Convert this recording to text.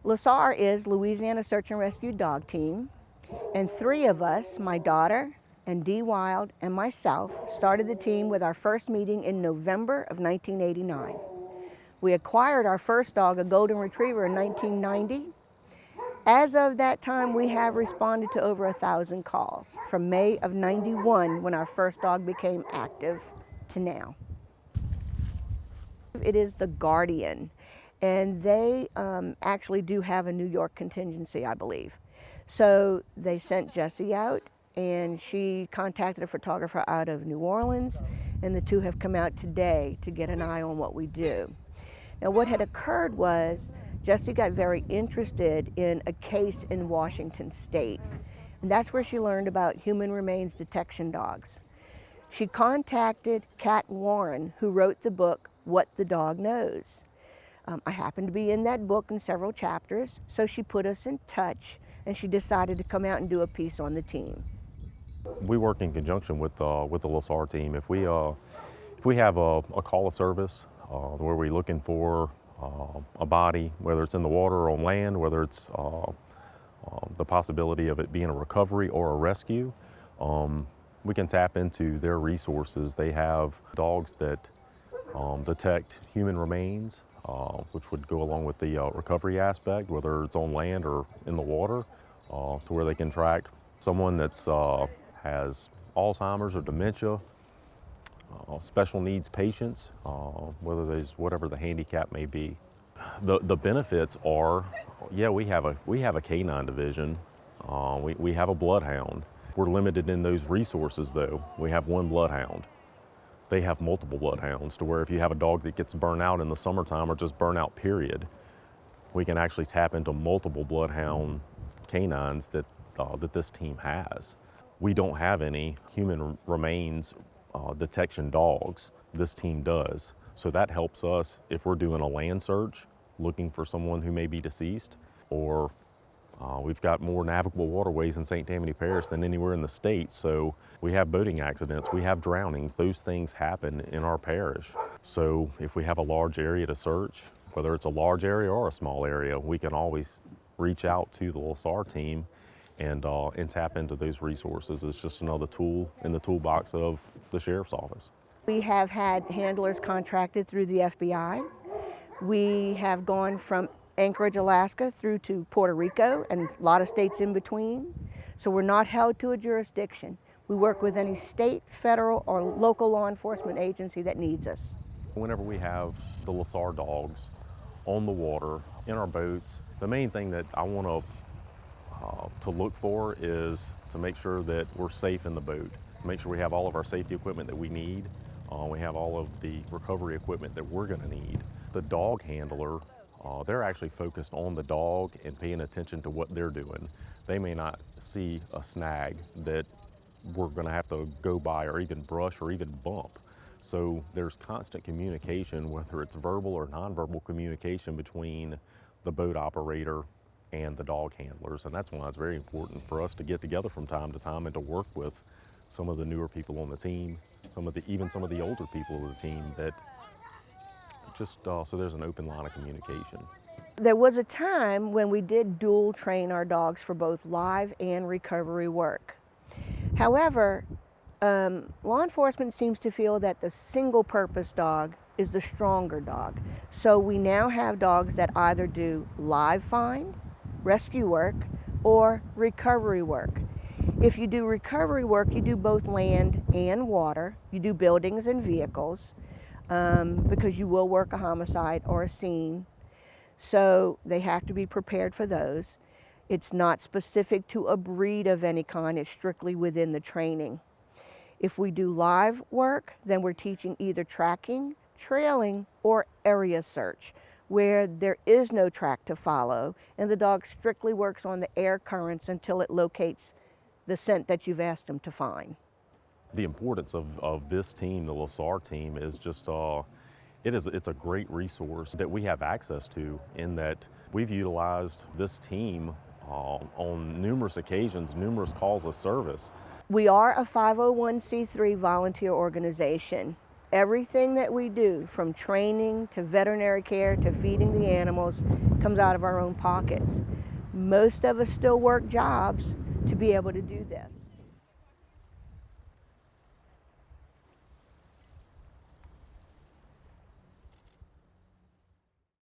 Lasar is Louisiana Search and Rescue Dog Team, and 3 of us, my daughter and Dee Wild and myself, started the team with our first meeting in November of 1989. We acquired our first dog, a golden retriever, in 1990. As of that time, we have responded to over 1,000 calls from May of '91, when our first dog became active, to now. It is the Guardian, and they actually do have a New York contingency, I believe. So they sent Jessie out, and she contacted a photographer out of New Orleans, and the 2 have come out today to get an eye on what we do. Now, what had occurred was Jessie got very interested in a case in Washington State, and that's where she learned about human remains detection dogs. She contacted Cat Warren, who wrote the book, What the Dog Knows. I happened to be in that book in several chapters, so she put us in touch, and she decided to come out and do a piece on the team. We work in conjunction with the Lasar team. If we have a call of service where we're looking for a body, whether it's in the water or on land, whether it's the possibility of it being a recovery or a rescue, we can tap into their resources. They have dogs that detect human remains, which would go along with the recovery aspect, whether it's on land or in the water, to where they can track someone that's has Alzheimer's or dementia, special needs patients, whatever the handicap may be. The benefits are, yeah, we have a canine division. We have a bloodhound. We're limited in those resources though. We have 1 bloodhound. They have multiple bloodhounds, to where if you have a dog that gets burnt out in the summertime or just burnt out period, we can actually tap into multiple bloodhound canines that this team has. We don't have any human remains detection dogs. This team does. So that helps us if we're doing a land search, looking for someone who may be deceased, or we've got more navigable waterways in St. Tammany Parish than anywhere in the state. So we have boating accidents, we have drownings. Those things happen in our parish. So if we have a large area to search, whether it's a large area or a small area, we can always reach out to the Lasar team and tap into those resources. It's just another tool in the toolbox of the Sheriff's Office. We have had handlers contracted through the FBI. We have gone from Anchorage, Alaska through to Puerto Rico and a lot of states in between. So we're not held to a jurisdiction. We work with any state, federal, or local law enforcement agency that needs us. Whenever we have the Lasar dogs on the water, in our boats, the main thing that I want to look for is to make sure that we're safe in the boat. Make sure we have all of our safety equipment that we need. We have all of the recovery equipment that we're going to need. The dog handler, they're actually focused on the dog and paying attention to what they're doing. They may not see a snag that we're going to have to go by or even brush or even bump. So there's constant communication, whether it's verbal or nonverbal communication, between the boat operator and the dog handlers. And that's why it's very important for us to get together from time to time and to work with some of the newer people on the team, even some of the older people of the team, that just so there's an open line of communication. There was a time when we did dual train our dogs for both live and recovery work. However, law enforcement seems to feel that the single-purpose dog is the stronger dog. So we now have dogs that either do live find, rescue work, or recovery work. If you do recovery work, you do both land and water. You do buildings and vehicles, because you will work a homicide or a scene. So they have to be prepared for those. It's not specific to a breed of any kind, it's strictly within the training. If we do live work, then we're teaching either tracking, trailing, or area search, where there is no track to follow, and the dog strictly works on the air currents until it locates the scent that you've asked them to find. The importance of this team, the Lasar team, is just, it's a great resource that we have access to, in that we've utilized this team on numerous occasions, numerous calls of service. We are a 501c3 volunteer organization. Everything that we do, from training to veterinary care to feeding the animals, comes out of our own pockets. Most of us still work jobs to be able to do this.